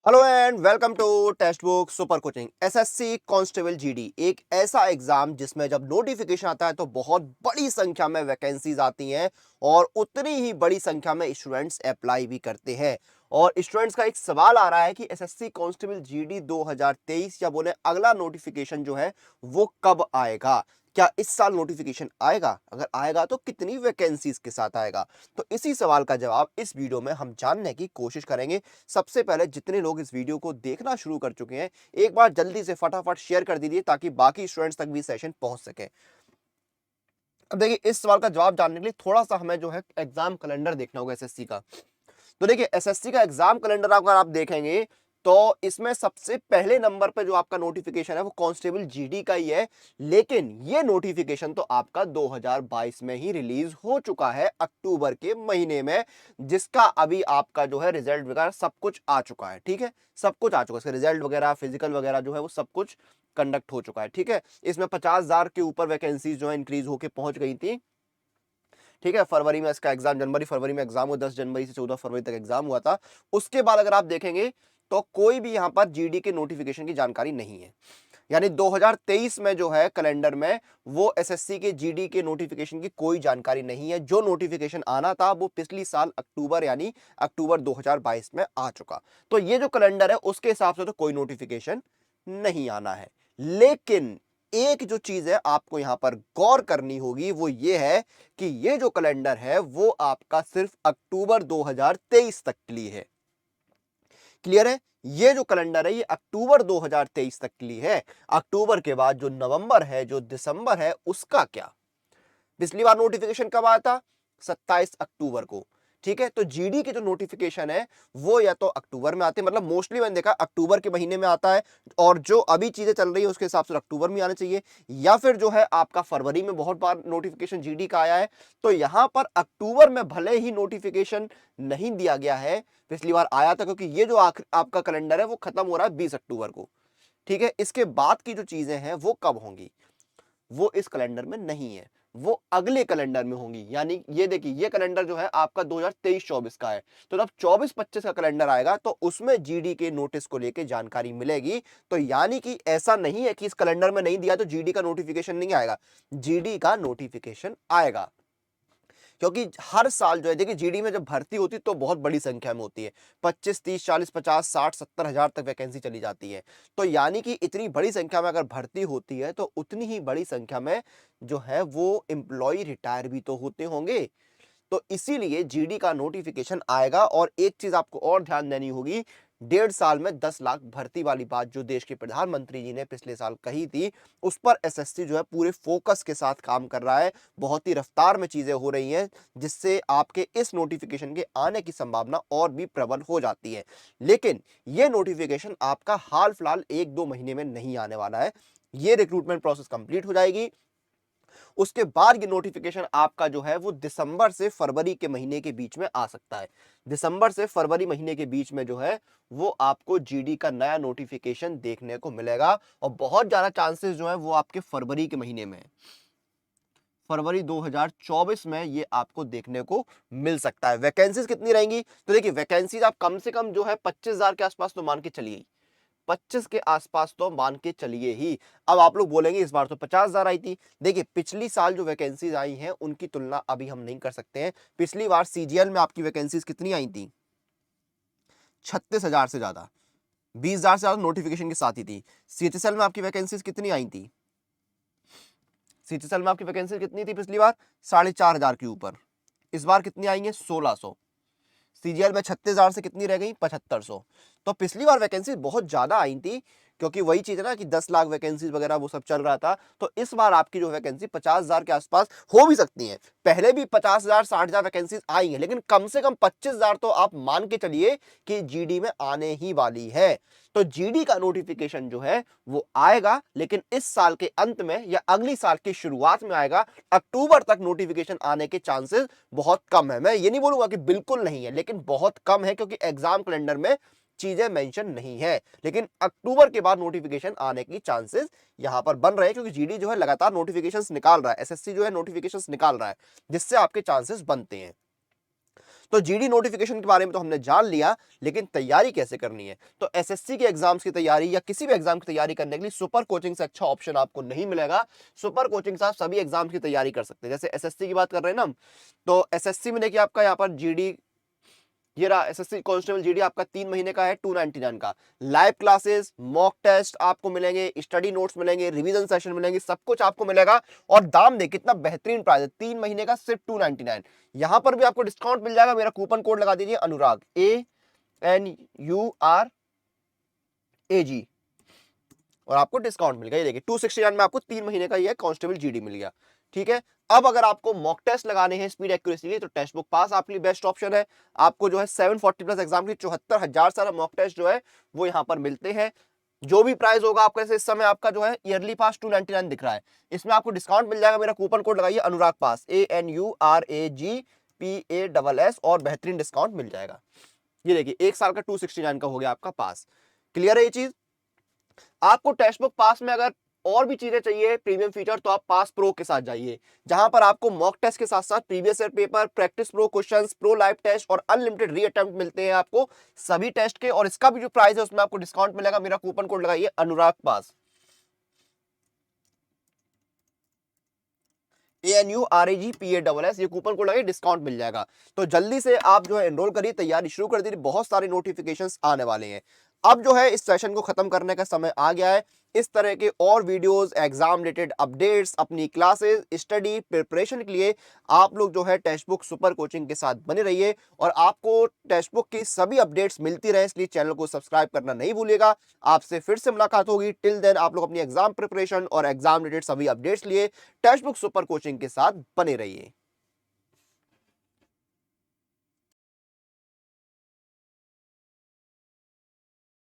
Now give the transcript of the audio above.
Hello and welcome to Testbook super coaching. SSC constable GD एक ऐसा exam जिसमें जब नोटिफिकेशन आता है तो बहुत बड़ी संख्या में वैकेंसीज आती हैं और उतनी ही बड़ी संख्या में स्टूडेंट्स अप्लाई भी करते हैं। और स्टूडेंट्स का एक सवाल आ रहा है कि एसएससी कांस्टेबल जीडी 2023 या बोले अगला नोटिफिकेशन जो है वो कब आएगा। क्या इस साल नोटिफिकेशन आएगा? अगर आएगा तो कितनी वैकेंसीज के साथ आएगा? तो इसी सवाल का जवाब इस वीडियो में हम जानने की कोशिश करेंगे। सबसे पहले जितने लोग इस वीडियो को देखना शुरू कर चुके हैं, एक बार जल्दी से फटाफट शेयर कर दीजिए ताकि बाकी स्टूडेंट्स तक भी सेशन पहुंच सके। अब देखिए, इस सवाल का जवाब जानने के लिए थोड़ा सा हमें जो है एग्जाम कैलेंडर देखना होगा एसएससी का। तो देखिए, एसएससी का एग्जाम कैलेंडर अगर आप देखेंगे तो इसमें सबसे पहले नंबर पे जो आपका नोटिफिकेशन है वो कांस्टेबल जीडी का ही है। लेकिन ये नोटिफिकेशन तो आपका 2022 में ही रिलीज हो चुका है, अक्टूबर के महीने में, जिसका अभी आपका जो है रिजल्ट वगैरह सब कुछ आ चुका है। ठीक है, सब कुछ आ चुका है, इसका रिजल्ट वगैरह फिजिकल वगैरह जो है वो सब कुछ कंडक्ट हो चुका है। ठीक है, इसमें 50,000 के ऊपर वैकेंसीज जो है इंक्रीज होकर पहुंच गई थी। ठीक है, फरवरी में इसका एग्जाम, जनवरी फरवरी में एग्जाम हुआ, 10 जनवरी से 14 फरवरी तक एग्जाम हुआ था। उसके बाद अगर आप देखेंगे तो कोई भी यहां पर जीडी के नोटिफिकेशन की जानकारी नहीं है। यानी 2023 में जो है कैलेंडर में वो एसएससी के जीडी के नोटिफिकेशन की कोई जानकारी नहीं है। जो नोटिफिकेशन आना था वो पिछली साल अक्टूबर यानी अक्टूबर 2022 में आ चुका। तो ये जो कैलेंडर है उसके हिसाब से तो कोई नोटिफिकेशन नहीं आना है। लेकिन एक जो चीज है आपको यहां पर गौर करनी होगी वो ये है कि ये जो कैलेंडर है वो आपका सिर्फ अक्टूबर 2023 तक के लिए है। क्लियर है? ये जो कैलेंडर है ये अक्टूबर 2023 तक के लिए है। अक्टूबर के बाद जो नवंबर है, जो दिसंबर है, उसका क्या? पिछली बार नोटिफिकेशन कब आया था? 27 अक्टूबर को। ठीक है, तो जीडी के जो नोटिफिकेशन है वो या तो अक्टूबर में आते हैं, मतलब मोस्टली मैंने देखा अक्टूबर के महीने में आता है, और जो अभी चीजें चल रही है उसके हिसाब से अक्टूबर में आने चाहिए, या फिर जो है आपका फरवरी में बहुत बार नोटिफिकेशन जीडी का आया है। तो यहां पर अक्टूबर में भले ही नोटिफिकेशन नहीं दिया गया है, पिछली बार आया था, क्योंकि ये जो आपका कैलेंडर है वो खत्म हो रहा है 20 अक्टूबर को। ठीक है, इसके बाद की जो चीजें हैं वो कब होंगी वो इस कैलेंडर में नहीं है, वो अगले कैलेंडर में होंगी। यानी ये देखिए, ये कैलेंडर जो है आपका 2023-24 का है, तो जब 24-25 का कैलेंडर आएगा तो उसमें जीडी के नोटिस को लेके जानकारी मिलेगी। तो यानी कि ऐसा नहीं है कि इस कैलेंडर में नहीं दिया तो जीडी का नोटिफिकेशन नहीं आएगा, जीडी का नोटिफिकेशन आएगा। क्योंकि हर साल जो है, देखिए, जीडी में जब भर्ती होती है तो बहुत बड़ी संख्या में होती है, 25, 30, 40, 50, 60, 70 हजार तक वैकेंसी चली जाती है। तो यानी कि इतनी बड़ी संख्या में अगर भर्ती होती है तो उतनी ही बड़ी संख्या में जो है वो एम्प्लॉय रिटायर भी तो होते होंगे। तो इसीलिए जीडी का नोटिफिकेशन आएगा। और एक चीज आपको और ध्यान देनी होगी, 1.5 साल में 10 लाख भर्ती वाली बात जो देश के प्रधानमंत्री जी ने पिछले साल कही थी, उस पर एसएससी जो है पूरे फोकस के साथ काम कर रहा है। बहुत ही रफ्तार में चीजें हो रही हैं, जिससे आपके इस नोटिफिकेशन के आने की संभावना और भी प्रबल हो जाती है। लेकिन यह नोटिफिकेशन आपका हाल फिलहाल 1-2 महीने में नहीं आने वाला है। ये रिक्रूटमेंट प्रोसेस कंप्लीट हो जाएगी, उसके बाद ये नोटिफिकेशन आपका जो है वो दिसंबर से फरवरी के महीने के बीच में आ सकता है। दिसंबर से फरवरी महीने के बीच में जो है वो आपको जीडी का नया नोटिफिकेशन देखने को मिलेगा, और बहुत ज्यादा चांसेस जो है वो आपके फरवरी के महीने में, फरवरी 2024 में ये आपको देखने को मिल सकता है। वैकेंसीज कितनी रहेंगी? तो देखिए, वैकेंसीज आप कम से कम जो है 25,000 के आसपास तो मान के चलिए, 25 के आसपास तो मान के चलिए ही। अब आप लोग बोलेंगे इस बार तो 50,000 आई थी। देखिए, पिछली साल जो वैकेंसीज आई हैं उनकी तुलना अभी हम नहीं कर सकते हैं। पिछली बार सीजीएल में आपकी वैकेंसीज कितनी आई थी? 36,000 से ज्यादा, 20,000 से ज्यादा नोटिफिकेशन के साथ ही थी। सीएचएसएल में आपकी वैकेंसीज कितनी आई थी? सीएचएसएल में आपकी वैकेंसीज कितनी थी पिछली बार? 4,500 के ऊपर। इस बार कितनी आई है? 1,600। सीजीएल में 36,000 से कितनी रह गई? 7,500। तो पिछली बार वैकेंसी बहुत ज्यादा आई थी, क्योंकि वही चीज है ना कि 10 लाख वैकेंसीज वगैरह वो सब चल रहा था। तो इस बार आपकी जो वैकेंसी 50,000 के आसपास हो भी सकती है। पहले भी 50,000 60,000 वैकेंसीज आई हैं, लेकिन कम से कम 25,000 तो आप मान के चलिए कि जीडी में आने ही वाली है। तो जीडी का नोटिफिकेशन जो है वो आएगा, लेकिन इस साल के अंत में या अगली साल की शुरुआत में आएगा। अक्टूबर तक नोटिफिकेशन आने के चांसेस बहुत कम है। मैं ये नहीं बोलूंगा कि बिल्कुल नहीं है, लेकिन बहुत कम है, क्योंकि एग्जाम कैलेंडर में चीजें मेंशन नहीं है। लेकिन अक्टूबर के बाद नोटिफिकेशन आने की चांसेस यहां पर बन रहे हैं, क्योंकि जीडी जो है लगातार नोटिफिकेशंस निकाल रहा है, एसएससी जो है नोटिफिकेशंस निकाल रहा है, जिससे आपके चांसेस बनते हैं। तो जीडी नोटिफिकेशन के बारे में तो हमने जान लिया, लेकिन तैयारी कैसे करनी है। तो एसएससी के एग्जाम्स की तैयारी या किसी भी एग्जाम की तैयारी करने के लिए सुपर कोचिंग से अच्छा ऑप्शन आपको नहीं मिलेगा। सुपर कोचिंग से आप सभी एग्जाम्स की तैयारी कर सकते हैं। जैसे एसएससी की बात कर रहे हैं ना हम, तो एसएससी में देखिए आपका यहाँ पर जीडी, ये रहा एसएससी कांस्टेबल जीडी आपका 3 महीने का है 299 का। लाइव क्लासेस, मॉक टेस्ट आपको मिलेंगे, स्टडी नोट्स मिलेंगे, रिवीजन सेशन मिलेंगे, सब कुछ आपको मिलेगा। और दाम देख कितना बेहतरीन प्राइस है, 3 महीने का सिर्फ 299। यहां पर भी आपको डिस्काउंट मिल जाएगा। मेरा कूपन कोड लगा दीजिए अनुराग, ANURAG, और आपको डिस्काउंट मिल गया। ये देखिए 269 में आपको 3 महीने का ये कांस्टेबल जीडी मिल गया। ठीक है, अब अगर आपको मॉक टेस्ट लगाने हैं स्पीड एक्यूरेसी के लिए, तो टेस्ट बुक पास आपके लिए बेस्ट ऑप्शन है। आपको जो है 740 प्लस एग्जाम की 74,000 सारा मॉक टेस्ट जो है वो यहाँ पर मिलते हैं। जो भी प्राइस होगा आपका, जैसे इस समय आपका जो है ईयरली पास 299 दिख रहा है, इसमें आपको डिस्काउंट मिल जाएगा। मेरा कूपन कोड लगाइए अनुराग पास, ANURAGPASS, और बेहतरीन डिस्काउंट मिल जाएगा। ये देखिए 1 साल का 269 का हो गया आपका पास। क्लियर है ये चीज। आपको टेक्स्ट बुक पास में अगर और भी चीजें चाहिए प्रीमियम फीचर, तो आप पास प्रो के साथ जाइए, जहां पर आपको मॉक टेस्ट के साथ साथ previous year paper, practice pro questions, pro live test और अनलिमिटेड री अटेम्प्ट मिलते हैं आपको सभी टेस्ट के। और इसका भी जो प्राइस है उसमें आपको डिस्काउंट मिलेगा। मेरा कूपन कोड लगाइए अनुराग पास, ANURAGPASS, ये कूपन कोड लगाइए, डिस्काउंट मिल जाएगा। तो जल्दी से आप जो है एनरोल करिए, तैयारी शुरू कर दीजिए, बहुत सारे नोटिफिकेशंस आने वाले हैं। अब जो है इस सेशन को खत्म करने का समय आ गया है। इस तरह के और वीडियोस, एग्जाम रिलेटेड अपडेट्स, अपनी क्लासेस, स्टडी प्रिपरेशन के लिए आप लोग जो है टेक्स्ट बुक सुपर कोचिंग के साथ बने रहिए, और आपको टेक्स्ट बुक की सभी अपडेट्स मिलती रहे, इसलिए चैनल को सब्सक्राइब करना नहीं भूलिएगा। आपसे फिर से मुलाकात होगी। टिल देन आप लोग अपनी एग्जाम प्रिपरेशन और एग्जाम रिलेटेड सभी अपडेट्स लिए टेक्स्ट बुक सुपर कोचिंग के साथ बने रहिए।